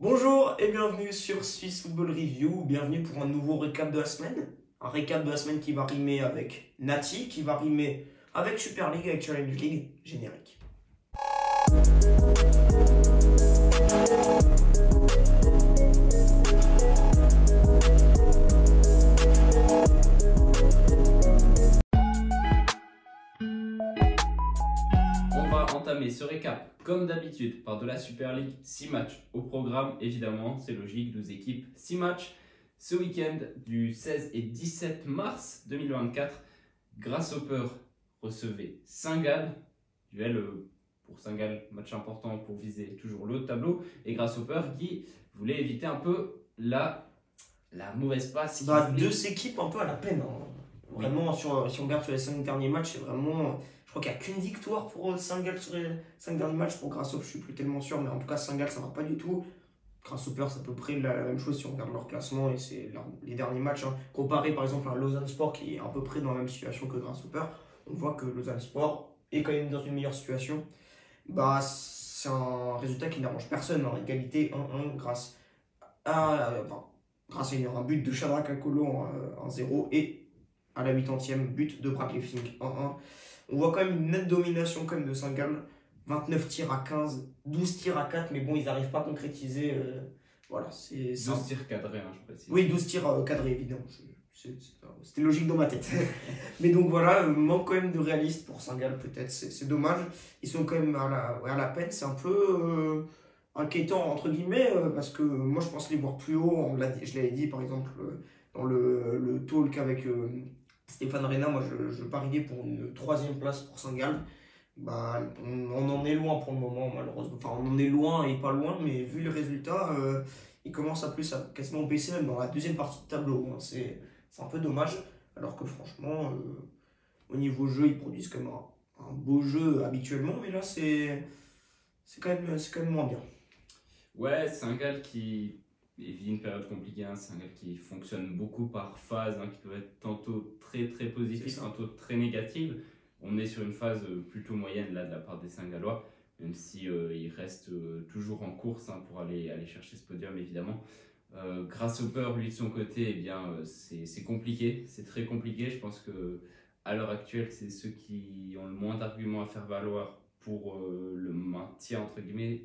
Bonjour et bienvenue sur Swiss Football Review. Bienvenue pour un nouveau récap de la semaine. Un récap de la semaine qui va rimer avec Nati, qui va rimer avec Super League, avec Challenge League. Générique. On va entamer ce récap, comme d'habitude, par de la Super League. 6 matchs au programme, évidemment, c'est logique, 12 équipes, 6 matchs. Ce week-end du 16 et 17 mars 2024, Grasshopper recevait Saint-Gall. Duel pour Saint-Gall, match important pour viser toujours le haut de tableau. Et Grasshopper qui voulait éviter un peu la mauvaise passe. Deux équipes un peu à la peine. Vraiment, si on regarde sur les 5 derniers matchs, c'est vraiment. Je crois qu'il n'y a qu'une victoire pour Saint-Gall sur les 5 derniers matchs. Pour Grasshopper, je ne suis plus tellement sûr, mais en tout cas, Saint-Gall, ça ne va pas du tout. Grasshopper, c'est à peu près la même chose si on regarde leur classement et c'est les derniers matchs. Comparé par exemple à Lausanne Sport qui est à peu près dans la même situation que Grasshopper, on voit que Lausanne Sport est quand même dans une meilleure situation. C'est un résultat qui n'arrange personne en égalité 1-1 grâce à un but de Shadrack Akolo en 1-0 et à la 80e but de Bradley Fink 1-1. On voit quand même une nette domination quand même de Saint-Gall. 29 tirs à 15, 12 tirs à 4, mais bon, ils n'arrivent pas à concrétiser. Voilà, 12 tirs cadrés, je précise. Oui, 12 tirs cadrés, évidemment. C'était logique dans ma tête. Mais donc voilà, manque quand même de réalistes pour Saint-Gall, peut-être. C'est dommage. Ils sont quand même à la peine. C'est un peu inquiétant, entre guillemets, parce que moi, je pense les voir plus haut. Je l'avais dit, par exemple, dans le talk avec Stéphane Reyna. Moi, je pariais pour une 3e place pour Saint-Gall. On en est loin pour le moment, malheureusement. Enfin, on en est loin et pas loin, mais vu le résultat, il commence à quasiment baisser même dans la deuxième partie de tableau. C'est un peu dommage, alors que franchement, au niveau jeu, ils produisent comme un beau jeu habituellement, mais là, c'est quand même moins bien. Ouais, c'est un gars qui vit une période compliquée, c'est un gars qui fonctionne beaucoup par phase, qui peut être tantôt très très positif, tantôt très négatif. On est sur une phase plutôt moyenne là de la part des Saint-Gallois, même si il reste toujours en course pour aller chercher ce podium évidemment. Grasshopper, lui de son côté, eh bien c'est compliqué, c'est très compliqué. Je pense que à l'heure actuelle, c'est ceux qui ont le moins d'arguments à faire valoir pour le maintien entre guillemets,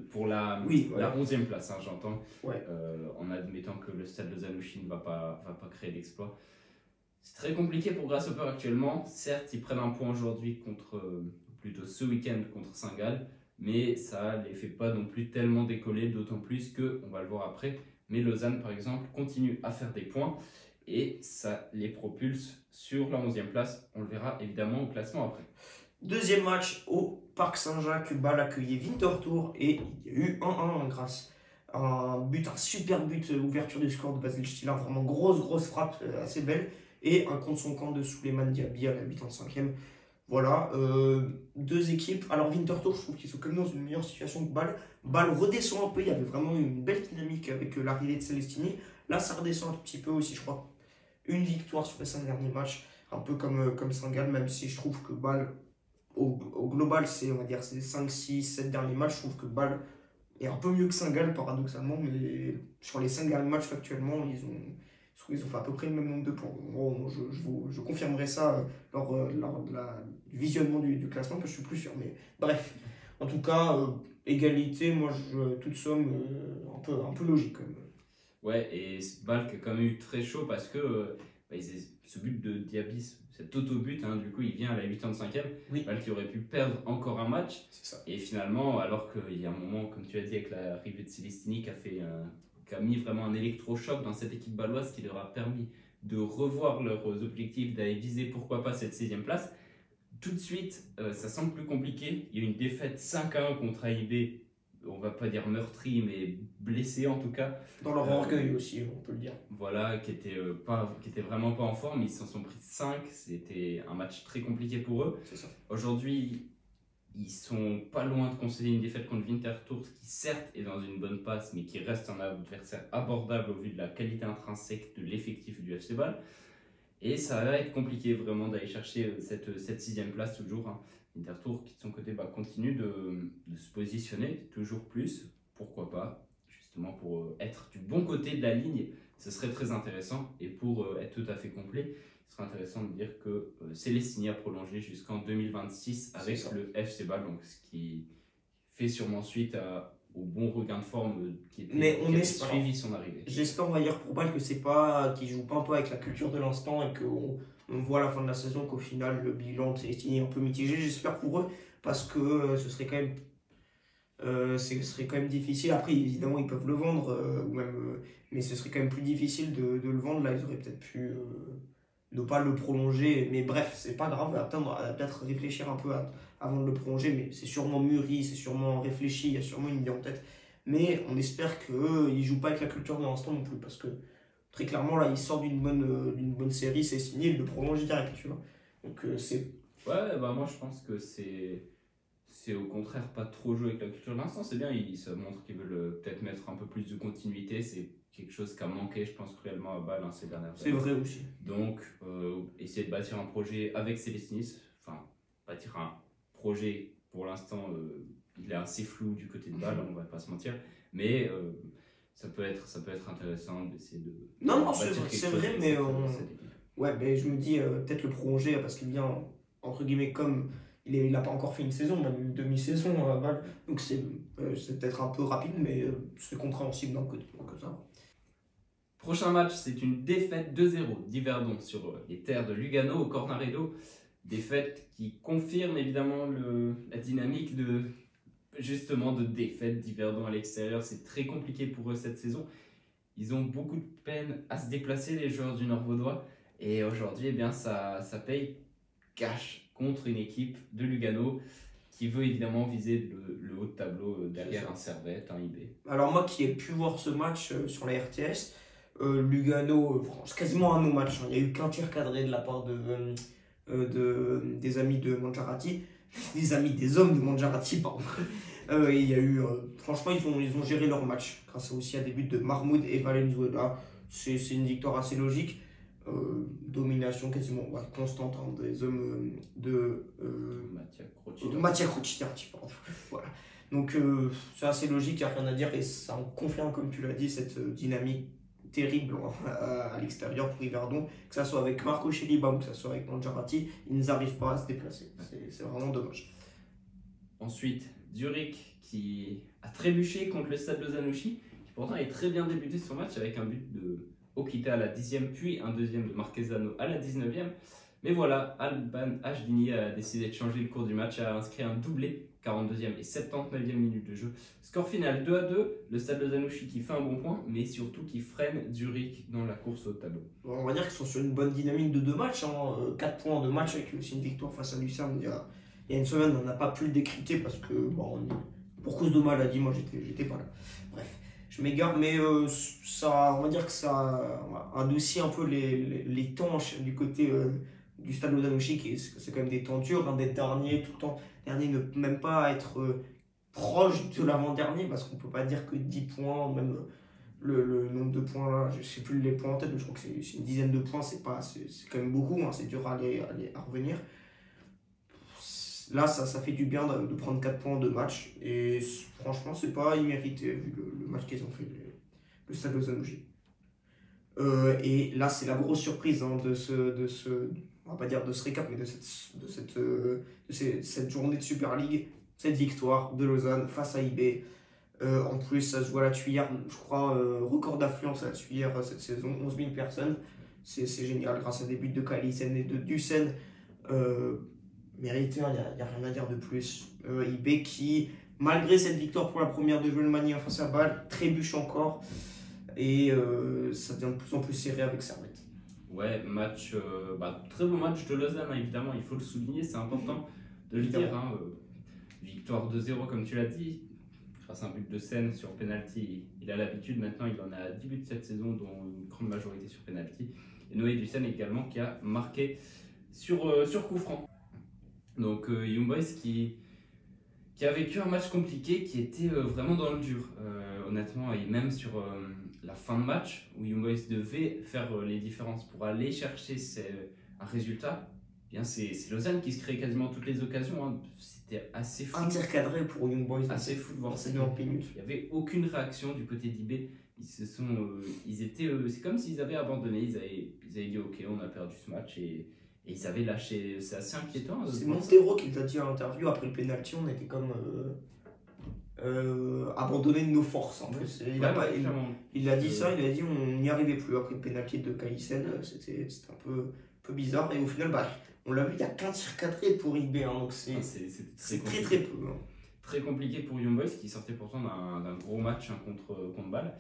pour la 11e place, j'entends, ouais. en admettant que le stade de Zanouchi ne va pas créer l'exploit. C'est très compliqué pour Grasshopper actuellement. Certes, ils prennent un point aujourd'hui plutôt ce week-end contre Saint-Gall, mais ça ne les fait pas non plus tellement décoller, d'autant plus que, on va le voir après, mais Lausanne par exemple continue à faire des points et ça les propulse sur la 11e place. On le verra évidemment au classement après. Deuxième match au Parc Saint-Jacques, Bâle accueillait Winterthur et il y a eu 1-1 grâce à un super but, ouverture du score de Basile Stiller, vraiment grosse frappe, assez belle. Et un contre son camp de Souleymane Diaby à la 85e. Voilà, deux équipes. Alors Winterthur, je trouve qu'ils sont quand même dans une meilleure situation que Bâle. Bâle redescend un peu, il y avait vraiment une belle dynamique avec l'arrivée de Celestini. Là, ça redescend un petit peu aussi, je crois. Une victoire sur les 5 derniers matchs, un peu comme Saint-Gall, même si je trouve que Bâle, au global, on va dire, c'est 5, 6, 7 derniers matchs. Je trouve que Bâle est un peu mieux que Saint-Gall, paradoxalement, mais sur les 5 derniers matchs, factuellement, ils ont fait à peu près le même nombre de points. Bon, je confirmerai ça lors du visionnement du classement, parce que je suis plus sûr. Mais bref, en tout cas, égalité, moi, toute somme un peu logique quand même. Ouais, et Bâle qui a quand même eu très chaud parce que ce but de Diaby, cet auto-but, du coup, il vient à la 85e. Oui. Bâle qui aurait pu perdre encore un match. C'est ça. Et finalement, alors qu'il y a un moment, comme tu as dit, avec l'arrivée de Celestini qui a mis vraiment un électrochoc dans cette équipe bâloise qui leur a permis de revoir leurs objectifs, d'aller viser pourquoi pas cette 6e place. Tout de suite, ça semble plus compliqué. Il y a eu une défaite 5-1 contre AIB, on va pas dire meurtri, mais blessé en tout cas. Dans leur orgueil aussi, on peut le dire. Voilà, qui était vraiment pas en forme. Ils s'en sont pris 5. C'était un match très compliqué pour eux. C'est ça. Aujourd'hui, ils sont pas loin de concéder une défaite contre Winterthur, qui certes est dans une bonne passe, mais qui reste un adversaire abordable au vu de la qualité intrinsèque de l'effectif du FC Bâle. Et ça va être compliqué vraiment d'aller chercher cette 6e place toujours. Winterthur qui de son côté continue de se positionner toujours plus, pourquoi pas. justement pour être du bon côté de la ligne, ce serait très intéressant. Et pour être tout à fait complet, ce serait intéressant de dire que Célestini a prolongé jusqu'en 2026 avec le FC Bâle, donc ce qui fait sûrement suite au bon regain de forme qui avait suivi son arrivée. J'espère, on va dire pour Bâle, que c'est pas qu'ils jouent pas un peu avec la culture de l'instant et qu'on voit à la fin de la saison qu'au final le bilan de Célestini est un peu mitigé. J'espère pour eux parce que ce serait quand même ce serait quand même difficile. Après, évidemment, ils peuvent le vendre, ou même, mais ce serait quand même plus difficile de le vendre. Là, ils auraient peut-être pu ne pas le prolonger. Mais bref, c'est pas grave. Peut-être réfléchir un peu avant de le prolonger. Mais c'est sûrement mûri, c'est sûrement réfléchi. Il y a sûrement une idée en tête. Mais on espère qu'ils ne jouent pas avec la culture de l'instant non plus. Parce que très clairement, là, il sort d'une bonne série. C'est signé, il le prolonge direct. Tu vois. Donc, c'est. Ouais, bah moi, je pense que c'est au contraire pas trop jouer avec la culture de l'instant, c'est bien, ça montre qu'ils veulent peut-être mettre un peu plus de continuité, c'est quelque chose qui a manqué, je pense, cruellement à Bâle ces dernières années. C'est vrai aussi. Donc, essayer de bâtir un projet avec Célestinis, enfin, bâtir un projet, pour l'instant, il est assez flou du côté de Bâle, on va pas se mentir, mais ça peut être intéressant d'essayer de. Non, c'est vrai, mais ouais, mais je me dis peut-être le prolonger parce qu'il vient, entre guillemets, comme. Il n'a pas encore fait une saison, même une demi-saison à Bâle. Donc c'est peut-être un peu rapide, mais c'est compréhensible d'un côté. Donc ça. Prochain match, c'est une défaite 2-0 d'Yverdon sur les terres de Lugano au Cornaredo. Défaite qui confirme évidemment la dynamique de défaite d'Yverdon à l'extérieur. C'est très compliqué pour eux cette saison. Ils ont beaucoup de peine à se déplacer, les joueurs du Nord-Vaudois. Et aujourd'hui, eh bien, ça paye cash contre une équipe de Lugano qui veut évidemment viser le haut de tableau derrière un Servette, un IB. Alors moi qui ai pu voir ce match sur la RTS, Lugano, c'est quasiment un no-match. Il n'y a eu qu'un tir cadré de la part des amis de Mangiarati, des hommes de Mangiarati, pardon. Il y a eu, franchement, ils ont géré leur match grâce aussi à des buts de Mahmoud et Valenzuela. C'est une victoire assez logique. Domination quasiment constante des hommes de Mattia Crociati, pardon. Voilà. Donc c'est assez logique, il n'y a rien à dire et ça confirme, comme tu l'as dit, cette dynamique terrible à l'extérieur pour Yverdon, que ce soit avec Marco Chelibam ou que ce soit avec Mangiarati, ils n'arrivent pas à se déplacer. C'est vraiment dommage. Ensuite, Zurich qui a trébuché contre le Stade Lozanouchi, qui pourtant a très bien débuté son match avec un but de Okita à la 10e, puis un deuxième de Marquezano à la 19e. Mais voilà, Alban Ajdini a décidé de changer le cours du match, a inscrit un doublé, 42e et 79e minute de jeu. Score final 2-2, le Stade Lozanouchi qui fait un bon point, mais surtout qui freine Zurich dans la course au tableau. On va dire qu'ils sont sur une bonne dynamique de 2 matchs, 4 points en 2 matchs avec aussi une victoire face à Lucerne il y a une semaine. On n'a pas pu le décrypter parce que, pour cause de maladie, moi j'étais pas là. Bref. Je m'égare, mais ça, on va dire que ça adoucit un peu les temps du côté du Stade Lozanouchi, c'est quand même des temps durs, d'être dernier tout le temps. Dernier, ne même pas être proche de l'avant-dernier, parce qu'on ne peut pas dire que 10 points, même le nombre de points là, je ne sais plus les points en tête, mais je crois que c'est une dizaine de points, c'est quand même beaucoup, c'est dur à revenir. Là, ça fait du bien de prendre 4 points en 2 matchs. Et franchement, c'est pas immérité vu le match qu'ils ont fait, le Stade Lozanouchi. Et là, c'est la grosse surprise on va pas dire de ce récap, mais de cette journée de Super League, cette victoire de Lausanne face à IB. En plus, ça se joue à la Tuilière, je crois, record d'affluence à la Tuilière cette saison, 11 000 personnes. C'est génial, grâce à des buts de Kalisen et de Dussen. Mérité, il n'y a rien à dire de plus. IB qui, malgré cette victoire pour la première de Joël Magnin face à Bâle, trébuche encore et ça devient de plus en plus serré avec Servette. Ouais, très beau match de Lausanne, évidemment, il faut le souligner, c'est important de le dire. Victoire 2-0, comme tu l'as dit, grâce à un but de Seine sur penalty. Il a l'habitude, maintenant il en a 10 buts cette saison, dont une grande majorité sur penalty. Et Noé Dussen également qui a marqué sur coup franc. Donc Young Boys qui a vécu un match compliqué, qui était vraiment dans le dur, honnêtement, et même sur la fin de match, où Young Boys devait faire les différences pour aller chercher un résultat, bien c'est Lausanne qui se crée quasiment toutes les occasions. Hein. C'était assez fou. Un tir cadré pour Young Boys. Assez fou de voir ça. C'est 90 minutes. Il n'y avait aucune réaction du côté d'IB. Ils étaient, c'est comme s'ils avaient abandonné. Ils avaient dit ok, on a perdu ce match et ils avaient lâché. C'est assez inquiétant. C'est Montero qui l'a dit à l'interview après le penalty. On était comme abandonné de nos forces en plus. Il a dit ça. Il a dit on n'y arrivait plus après le penalty de Kalisen. C'était un peu bizarre et au final on l'a vu, il n'y a qu'un tir cadré pour IB, hein, donc c'est très peu. Hein. Très compliqué pour Young Boys qui sortait pourtant d'un gros match contre Bâle.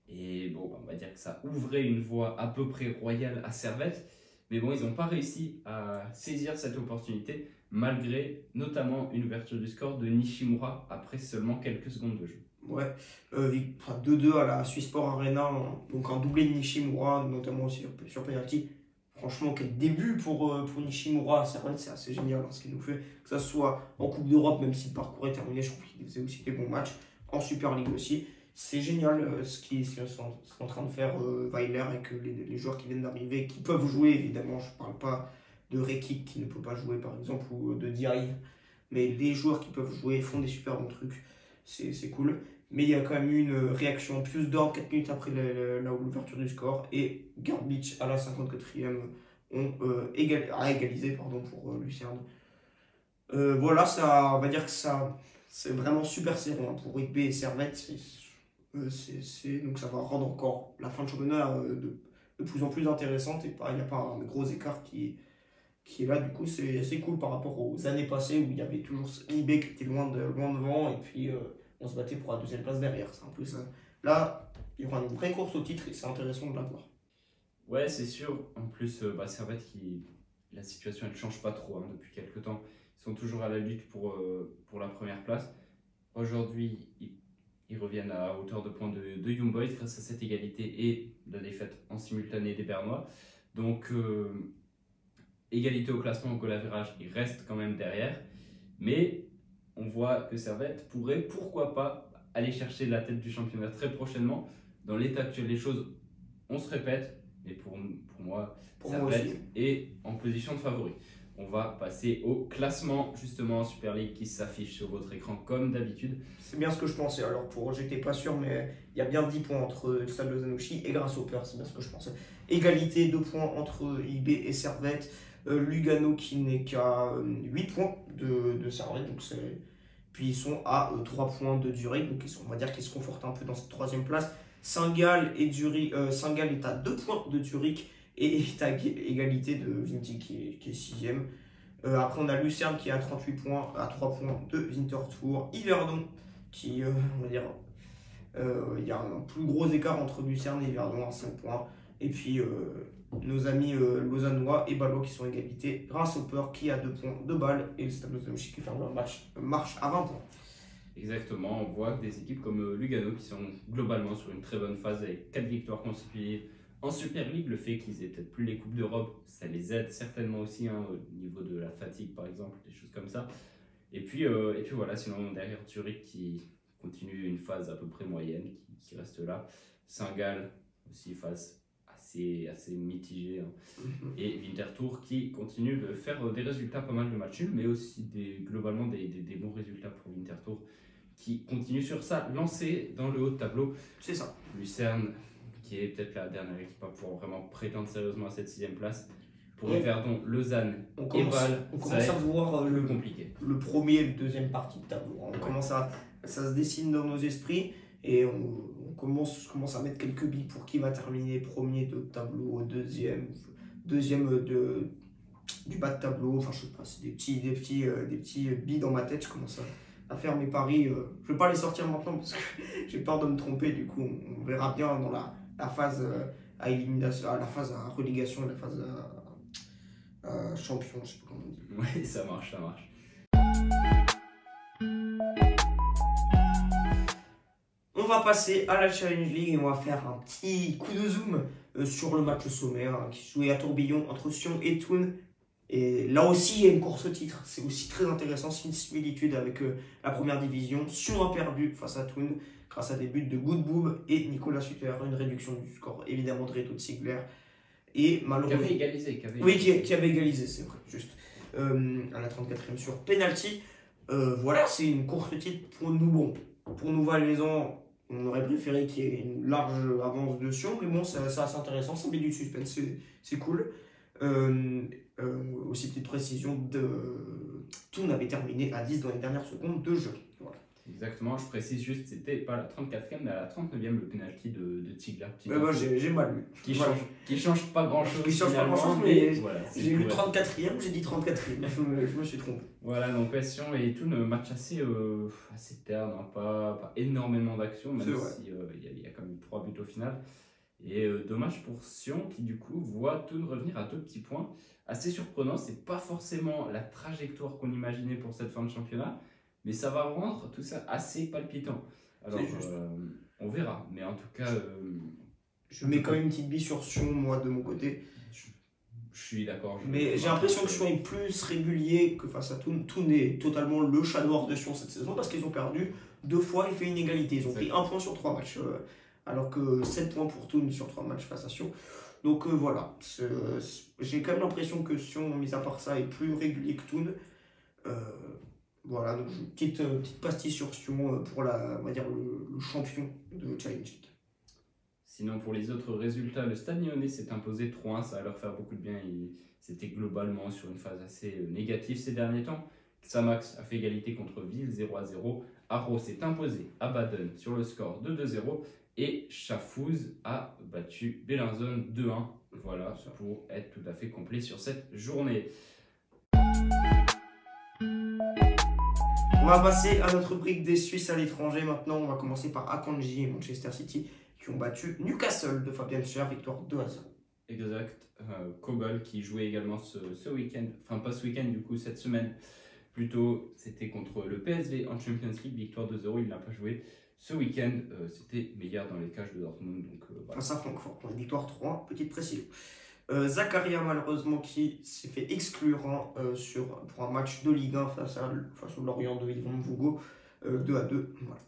Et bon, on va dire que ça ouvrait une voie à peu près royale à Servette. Mais bon, ils n'ont pas réussi à saisir cette opportunité, malgré notamment une ouverture du score de Nishimura après seulement quelques secondes de jeu. Ouais, 2-2 à la Swissport Arena, donc un doublé de Nishimura, notamment aussi sur penalty. Franchement, quel début pour Nishimura, c'est assez génial ce qu'il nous fait. Que ce soit en Coupe d'Europe, même si le parcours est terminé, je trouve qu'il faisait aussi des bons matchs. En Super League aussi. C'est génial ce qu'ils sont en train de faire Weiler et que les joueurs qui viennent d'arriver, qui peuvent jouer évidemment. Je ne parle pas de Rekik qui ne peut pas jouer par exemple, ou de Diaye. Mais les joueurs qui peuvent jouer font des super bons trucs. C'est cool. Mais il y a quand même eu une réaction plus d'ordre 4 minutes après l'ouverture du score. Et Garbage à la 54e a égalisé pour Lucerne. Voilà, on va dire que ça c'est vraiment super serré hein, pour IB et Servette. Donc ça va rendre encore la fin de championnat de plus en plus intéressante. Et il n'y a pas un gros écart qui est là. Du coup, c'est cool par rapport aux années passées où il y avait toujours IB qui était loin devant. Et puis on se battait pour la deuxième place derrière. C'est un peu ça. Là, il y aura une vraie course au titre et c'est intéressant de la voir. Ouais, c'est sûr. En plus, Servette, la situation elle ne change pas trop hein, depuis quelques temps. Ils sont toujours à la lutte pour la première place. Aujourd'hui, ils reviennent à hauteur de points de Young Boys grâce à cette égalité et la défaite en simultané des Bernois. Donc, égalité au classement au goal average, ils restent quand même derrière. Mais on voit que Servette pourrait, pourquoi pas, aller chercher la tête du championnat très prochainement. Dans l'état actuel des choses, on se répète, mais pour moi, Servette est en position de favori. On va passer au classement justement en Super League qui s'affiche sur votre écran comme d'habitude. C'est bien ce que je pensais. Alors j'étais pas sûr, mais il y a bien 10 points entre le Stade Lausanne-Ouchy et Grasshopper, c'est bien ce que je pensais. Égalité, 2 points entre IB et Servette. Lugano qui n'est qu'à 8 points de Servette. Donc puis ils sont à 3 points de Zurich. Donc on va dire qu'ils se confortent un peu dans cette troisième place. Saint-Gall est à 2 points de Zurich. Et est à égalité de Vinti qui est 6ème. Après, on a Lucerne qui est à 38 points, à 3 points de Winterthur. Yverdon qui, on va dire, il y a un plus gros écart entre Lucerne et Yverdon à 5 points. Et puis, nos amis lausannois et Bâlois qui sont à égalité. Grasshopper qui a 2 points de Bâle et le Stade Lausanne-Ouchy qui ferme leur marche à 20 points. Exactement, on voit des équipes comme Lugano qui sont globalement sur une très bonne phase avec 4 victoires consécutives. En Super League, le fait qu'ils aient peut-être plus les Coupes d'Europe, ça les aide certainement aussi hein, au niveau de la fatigue par exemple, des choses comme ça. Et puis voilà, sinon derrière Zurich qui continue une phase à peu près moyenne, qui reste là. Saint-Gall aussi phase assez mitigée. Hein. Et Winterthur qui continue de faire des résultats pas mal de matchs nuls, mais aussi globalement des bons résultats pour Winterthur qui continue sur sa lancée dans le haut de tableau. C'est ça. Lucerne qui est peut-être la dernière équipe à pouvoir vraiment prétendre sérieusement à cette 6ème place. Pour Yverdon, Lausanne et Bâle, on commence à voir compliqué. Le premier et le deuxième partie de tableau. Ça se dessine dans nos esprits et on commence à mettre quelques billes pour qui va terminer premier de tableau, deuxième du bas de tableau. Enfin, je sais pas, c'est des petits billes dans ma tête. Je commence à faire mes paris. Je vais pas les sortir maintenant parce que j'ai peur de me tromper. Du coup, on verra bien dans la phase à élimination, la phase à relégation et la phase à champion, je sais pas comment on dit. Oui, ça marche. On va passer à la Challenge League et on va faire un petit coup de zoom sur le match sommaire hein, qui se jouait à Tourbillon entre Sion et Thun. Et là aussi, il y a une course au titre. C'est aussi très intéressant. C'est une similitude avec la première division. Sion a perdu face à Thun grâce à des buts de Good Boob et Nicolas Sutter. Une réduction du score, évidemment, de Reto de Ziegler. Et Qui malheureusement. avait égalisé. Oui, qui avait égalisé, c'est vrai, juste. À la 34e sur penalty. Voilà, c'est une course titre pour nous. Bon, pour nous Valaisans, on aurait préféré qu'il y ait une large avance de Sion, mais bon, c'est assez intéressant, ça met du suspense, c'est cool. Euh, Aussi, petite précision, Toon avait terminé à 10 dans les dernières secondes de jeu. Voilà. Exactement, je précise juste, c'était pas la 34e, mais à la 39e, le penalty de Tigler. Moi, j'ai mal lu. Qui change pas grand chose. Qui change pas grand chose, mais voilà, j'ai lu 34e, j'ai dit 34e, je me suis trompé. Voilà, donc Sion et Toon, match assez terne, hein, pas énormément d'action, même si il y a quand même 3 buts au final. Et dommage pour Sion qui du coup voit Toon revenir à 2 petits points. Assez surprenant, c'est pas forcément la trajectoire qu'on imaginait pour cette fin de championnat, mais ça va rendre tout ça assez palpitant. Alors on verra, mais en tout cas... je mets quand même une petite bille sur Sion, moi de mon côté. Je suis d'accord. Mais j'ai l'impression que Sion est plus régulier que face à Toon. Toon est totalement le chat noir de Sion cette saison parce qu'ils ont perdu 2 fois et fait une égalité. Ils ont pris 1 point sur 3 matchs. Alors que 7 points pour Toon sur 3 matchs face à Sion. Donc voilà, j'ai quand même l'impression que Sion, mis à part ça, est plus régulier que Toon. Voilà, donc petite pastille sur Sion pour on va dire le champion de Challenge League. Sinon, pour les autres résultats, le Stade Lyonnais s'est imposé 3-1, ça va leur faire beaucoup de bien. C'était globalement sur une phase assez négative ces derniers temps. Xamax a fait égalité contre Ville 0-0. Arro s'est imposé à Baden sur le score de 2-0. Et Chafouz a battu Belinzone 2-1. Voilà, pour être tout à fait complet sur cette journée. On va passer à notre rubrique des Suisses à l'étranger. Maintenant, on va commencer par Akanji et Manchester City qui ont battu Newcastle de Fabian Schär, victoire 2-0. Exact. Kobel qui jouait également ce week-end, enfin pas ce week-end du coup, cette semaine. Plutôt, c'était contre le PSV en Champions League, victoire 2-0, il n'a pas joué. Ce week-end, c'était meilleur dans les cages de Dortmund. Donc, voilà. Face à Francfort, pour une victoire 3, petite précision. Zakaria, malheureusement, qui s'est fait exclure pour un match de Ligue 1 face au Lorient de Yvon Mvugo, 2-2. Voilà.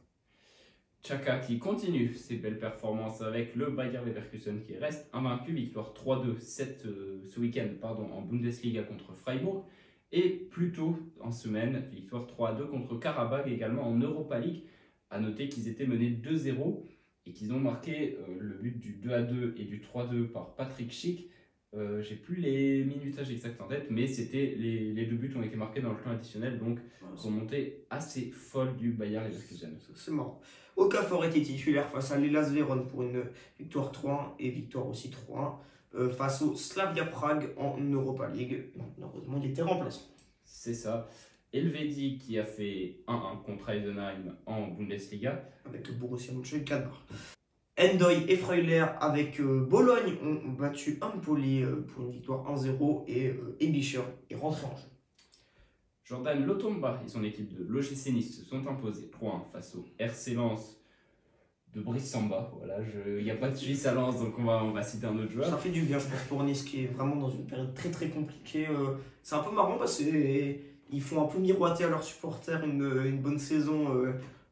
Xhaka qui continue ses belles performances avec le Bayer Leverkusen qui reste invaincu, victoire 3-2 ce week-end en Bundesliga contre Freiburg. Et plus tôt en semaine, victoire 3-2 contre Karabakh également en Europa League. A noter qu'ils étaient menés 2-0 et qu'ils ont marqué le but du 2-2 et du 3-2 par Patrick Schick. J'ai plus les minutages exacts en tête, mais c'était les 2 buts ont été marqués dans le temps additionnel, donc remontée assez folle du Bayer Leverkusen. C'est marrant. Okafor était titulaire face à l'Hellas Vérone pour une victoire 3-1 et victoire aussi 3-1 face au Slavia Prague en Europa League. Malheureusement, il était remplaçant. C'est ça. Elvedi qui a fait 1-1 contre Heidenheim en Bundesliga. Avec le Borussia Mönchengladbach. Endoy et Freuler avec Bologne ont battu Empoli pour une victoire 1-0 et Ebischer est rentré en jeu. Jordan Lotomba et son équipe de l'OGC Nice se sont imposés 3-1 face au RC Lens de Brice Samba. Voilà, il n'y a pas de Suisse à Lens, donc on va citer un autre joueur. Ça fait du bien, je pense, pour Nice qui est vraiment dans une période très très compliquée. C'est un peu marrant parce qu'ils font un peu miroiter à leurs supporters une bonne saison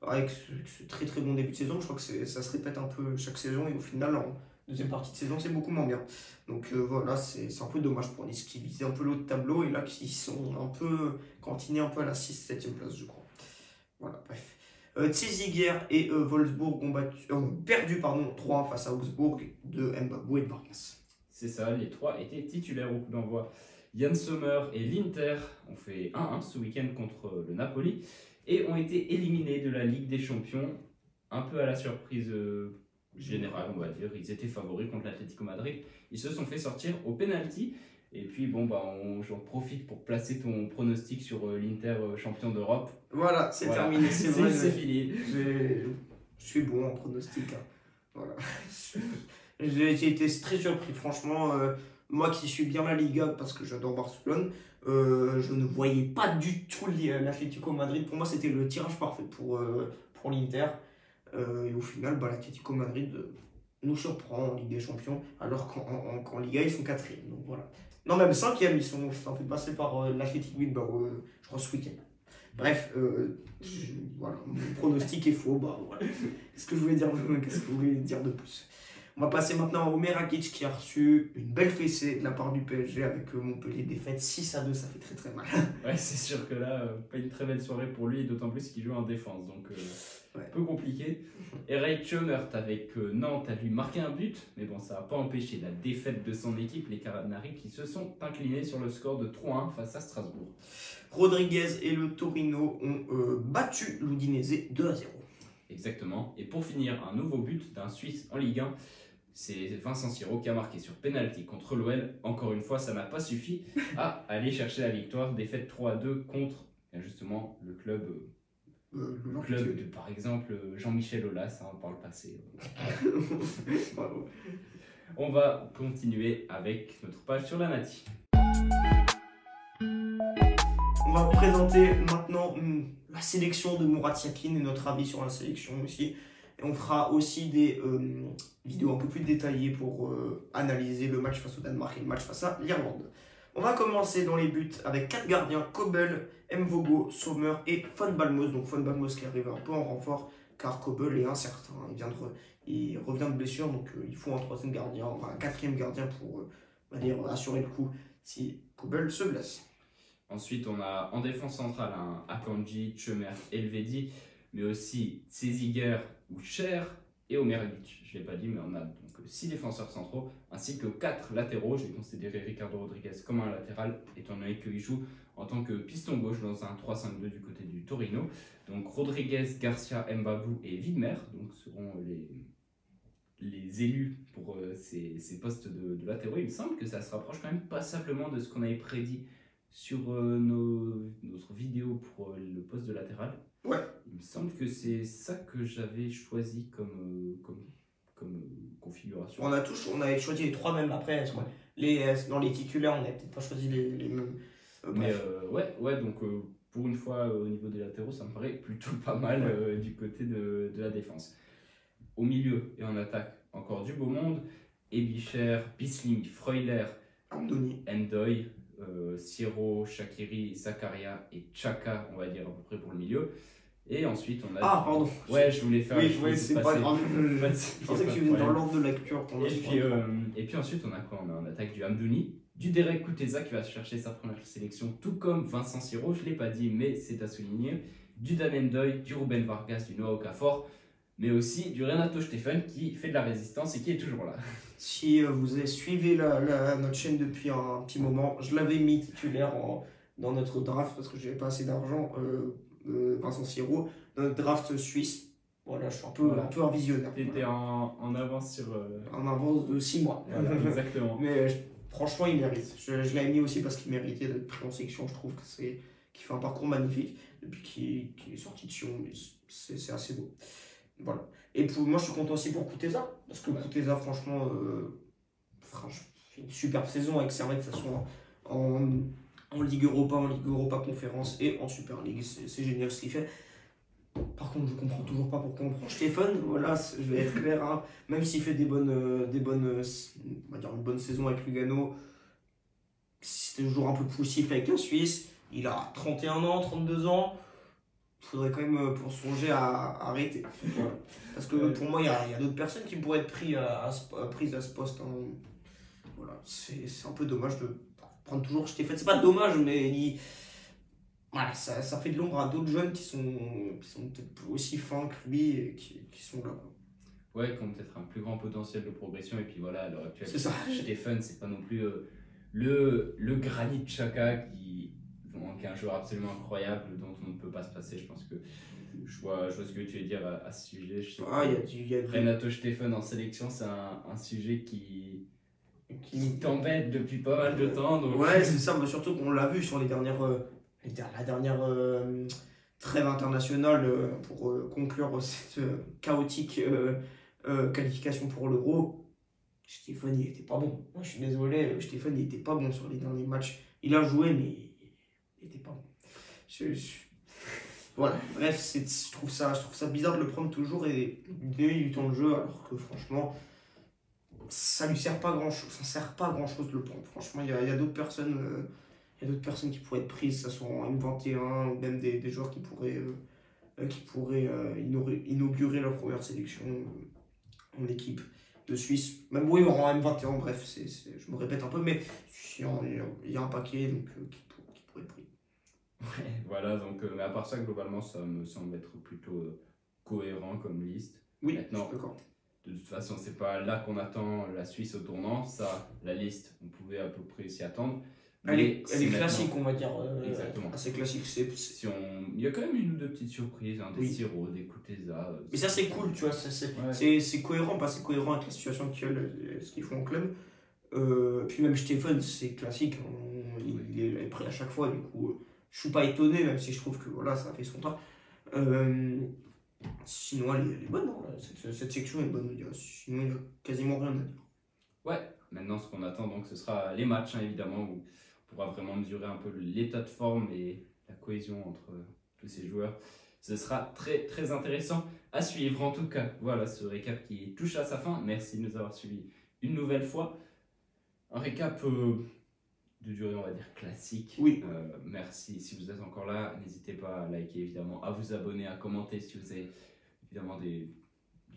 avec ce très très bon début de saison. Je crois que ça se répète un peu chaque saison et au final, en deuxième partie de saison, c'est beaucoup moins bien. Donc voilà, c'est un peu dommage pour Nice qui visait un peu l'haut de tableau et là qui sont un peu cantinés un peu à la 6-7e place, je crois. Voilà, bref. Tsesiger et Wolfsburg ont perdu 3-1 face à Augsbourg de Mbabou et de Vargas. C'est ça, les 3 étaient titulaires au coup d'envoi. Jan Sommer et l'Inter ont fait 1-1 ce week-end contre le Napoli et ont été éliminés de la Ligue des Champions, un peu à la surprise générale, on va dire. Ils étaient favoris contre l'Atlético Madrid. Ils se sont fait sortir au penalty. Et puis, j'en profite pour placer ton pronostic sur l'Inter champion d'Europe. Voilà, c'est terminé, c'est vrai. C'est fini. Je suis bon en pronostic. Hein. Voilà. J'ai été très surpris, franchement. Moi qui suis bien la Liga parce que j'adore Barcelone, je ne voyais pas du tout l'Atlético Madrid. Pour moi, c'était le tirage parfait pour l'Inter. Et au final, l'Atlético Madrid nous surprend en Ligue des Champions, alors qu'en Liga, ils sont 4e. Donc voilà. Non, même 5e, ils sont fait passer par l'Athletic Bilbao, je crois, ce week-end. Bref, voilà, mon pronostic est faux. Voilà. Qu'est-ce que je voulais dire de plus? On va passer maintenant à Omer Rakic qui a reçu une belle fessée de la part du PSG avec Montpellier, défaite 6-2, ça fait très très mal. Ouais, c'est sûr que là, pas une très belle soirée pour lui, d'autant plus qu'il joue en défense, donc un peu compliqué. Eric Schoenert avec Nantes a lui marqué un but, mais bon, ça n'a pas empêché la défaite de son équipe, les Canaries qui se sont inclinés sur le score de 3-1 face à Strasbourg. Rodriguez et le Torino ont battu l'Udinese 2-0. Exactement, et pour finir, un nouveau but d'un Suisse en Ligue 1. C'est Vincent Siro qui a marqué sur penalty contre l'OL. Encore une fois, ça n'a pas suffi à aller chercher la victoire. Défaite 3-2 contre justement le club, de, par exemple, Jean-Michel Aulas par le passé. Bravo. On va continuer avec notre page sur la Nati. On va vous présenter maintenant la sélection de Murat Yakin et notre avis sur la sélection aussi. Et on fera aussi des vidéos un peu plus détaillées pour analyser le match face au Danemark et le match face à l'Irlande. On va commencer dans les buts avec 4 gardiens, Kobel, Mvogo, Sommer et Von Balmos. Donc Von Balmos qui arrive un peu en renfort car Kobel est incertain. Il revient de blessure, donc il faut un 3e gardien, un 4e gardien pour assurer le coup si Kobel se blesse. Ensuite, on a en défense centrale un Akanji, Tchemer, Elvedi, mais aussi Tseziger ou Cher et Omer Rakic. Je ne l'ai pas dit, mais on a donc 6 défenseurs centraux ainsi que 4 latéraux. J'ai considéré Ricardo Rodriguez comme un latéral, étant donné qu'il joue en tant que piston gauche dans un 3-5-2 du côté du Torino. Donc Rodriguez, Garcia, Mbabou et Widmer donc, seront les élus pour ces postes de latéraux. Il me semble que ça se rapproche quand même passablement de ce qu'on avait prédit sur notre vidéo pour le poste de latéral. Ouais. Il me semble que c'est ça que j'avais choisi comme configuration. On avait choisi les 3 mêmes après. Dans les titulaires, on n'avait peut-être pas choisi les mêmes. Mais donc pour une fois au niveau des latéraux, ça me paraît plutôt pas mal du côté de la défense. Au milieu et en attaque, encore du beau monde. Ebicher, Bisling, Freuler, Ndoye, Siro, Shaqiri, Zakaria et Chaka, on va dire à peu près pour le milieu. Et ensuite on a... Ah pardon. Ouais, je voulais faire... Oui, c'est pas grave. Je pensais que tu venais dans l'ordre de la lecture. Et puis ensuite on a quoi? On a en attaque du Hamdouni, du Derek Kuteza qui va chercher sa première sélection, tout comme Vincent Siro, je ne l'ai pas dit mais c'est à souligner, du Dan Ndoye, du Ruben Vargas, du Noah Okafor, mais aussi du Renato Steffen qui fait de la résistance et qui est toujours là. Si vous suivez notre chaîne depuis un petit moment, je l'avais mis titulaire dans notre draft parce que j'avais pas assez d'argent, Vincent Siro, dans notre draft suisse. Voilà, je suis un peu un visionnaire. Tu étais en avance sur... En avance de 6 mois. Voilà, exactement. Mais franchement, il mérite. Je l'avais mis aussi parce qu'il méritait d'être pris en sélection. Je trouve qu'il fait un parcours magnifique depuis qu'il est sorti de Sion. C'est assez beau. Voilà. Et moi, je suis content aussi pour Kuteza. Parce que Kuteza, franchement, fait une superbe saison avec Servette, que ce soit en Ligue Europa Conférence et en Super League. C'est génial ce qu'il fait. Par contre, je comprends toujours pas pourquoi on prend Stéphane. Voilà, je vais être clair. Hein. Même s'il fait on va dire une bonne saison avec Lugano, c'était toujours un peu poussif avec la Suisse. Il a 31 ans, 32 ans. Il faudrait quand même pour songer à arrêter. Voilà. Parce que pour moi, il y a d'autres personnes qui pourraient être prises à ce poste. Hein. Voilà, c'est un peu dommage de prendre toujours Stéphane. C'est pas dommage, mais voilà, ça fait de l'ombre à d'autres jeunes qui sont peut-être aussi fins que lui et qui sont là. Ouais, qui ont peut-être un plus grand potentiel de progression. Et puis voilà, à l'heure actuelle, Stéphane, c'est pas non plus le granit Xhaka qui est un joueur absolument incroyable dont on ne peut pas se passer. Je pense que je vois ce que tu veux dire à ce sujet. Je sais Renato Steffen en sélection, c'est un sujet qui t'embête depuis pas mal de temps. Donc... Ouais, c'est ça, mais surtout qu'on l'a vu sur la dernière trêve internationale pour conclure cette chaotique qualification pour l'Euro. Stéphane, il était pas bon. Moi, je suis désolé, Stéphane, il était pas bon sur les derniers matchs. Il a joué, mais il était pas bon. Voilà, bref, je trouve ça bizarre de le prendre toujours et de donner du temps de jeu, alors que franchement, ça lui sert pas grand chose. Ça sert pas à grand chose de le prendre. Franchement, il y a d'autres personnes. Il y a d'autres personnes qui pourraient être prises, que ce soit en M21 ou même des joueurs qui pourraient inaugurer leur première sélection en équipe. de Suisse. Même oui, en M21, bref, je me répète un peu, mais il y a un paquet donc, qui pourrait être pris. Ouais, voilà, donc, mais à part ça, globalement, ça me semble être plutôt cohérent comme liste. Oui, Maintenant, je suis d'accord. de toute façon, c'est pas là qu'on attend la Suisse au tournant. Ça, la liste, on pouvait à peu près s'y attendre. Elle est maintenant- classique, on va dire. Exactement. Assez classique. Il y a quand même une ou deux petites surprises, hein, des Oui. sirops, des Kuteza. Mais ça, c'est cool, tu vois. C'est cohérent, pas c'est cohérent avec la situation actuelle, ce qu'ils font en club. Puis même Stephen, c'est classique. Il est prêt à chaque fois. Du coup, je suis pas étonné, même si je trouve que voilà, ça a fait son temps. Sinon, elle est bonne. Hein. Cette section est bonne. Sinon, il n'y a quasiment rien à dire. Ouais, maintenant, ce qu'on attend, donc, ce sera les matchs, hein, évidemment, où on pourra vraiment mesurer un peu l'état de forme et la cohésion entre tous ces joueurs. Ce sera très, très intéressant à suivre. En tout cas, voilà ce récap qui touche à sa fin. Merci de nous avoir suivis une nouvelle fois. Un récap de durée, on va dire, classique. Oui. Merci. Si vous êtes encore là, n'hésitez pas à liker, évidemment, à vous abonner, à commenter si vous avez évidemment des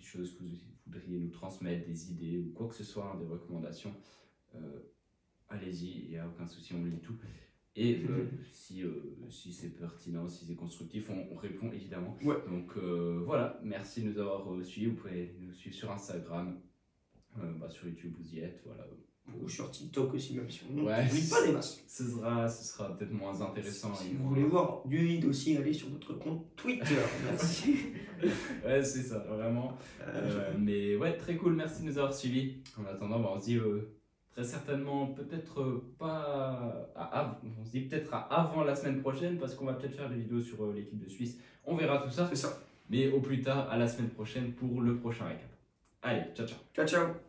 choses que vous voudriez nous transmettre, des idées ou quoi que ce soit, hein, des recommandations. Allez-y, il n'y a aucun souci, on lit tout. Et si c'est pertinent, si c'est constructif, on répond évidemment. Ouais. Donc voilà, merci de nous avoir suivis. Vous pouvez nous suivre sur Instagram, sur YouTube, vous y êtes. Voilà. Ou sur TikTok aussi, même si on Ouais, ne pas des masses. Ce sera peut-être moins intéressant. Si vous voulez voir du vide aussi, allez sur notre compte Twitter. Merci. Ouais, c'est ça, vraiment. Mais ouais, très cool, merci de nous avoir suivis. En attendant, on se dit très certainement, peut-être pas. On se dit peut-être avant la semaine prochaine, parce qu'on va peut-être faire des vidéos sur l'équipe de Suisse. On verra tout ça. C'est ça. Mais au plus tard, à la semaine prochaine pour le prochain récap. Allez, ciao, ciao. Ciao, ciao.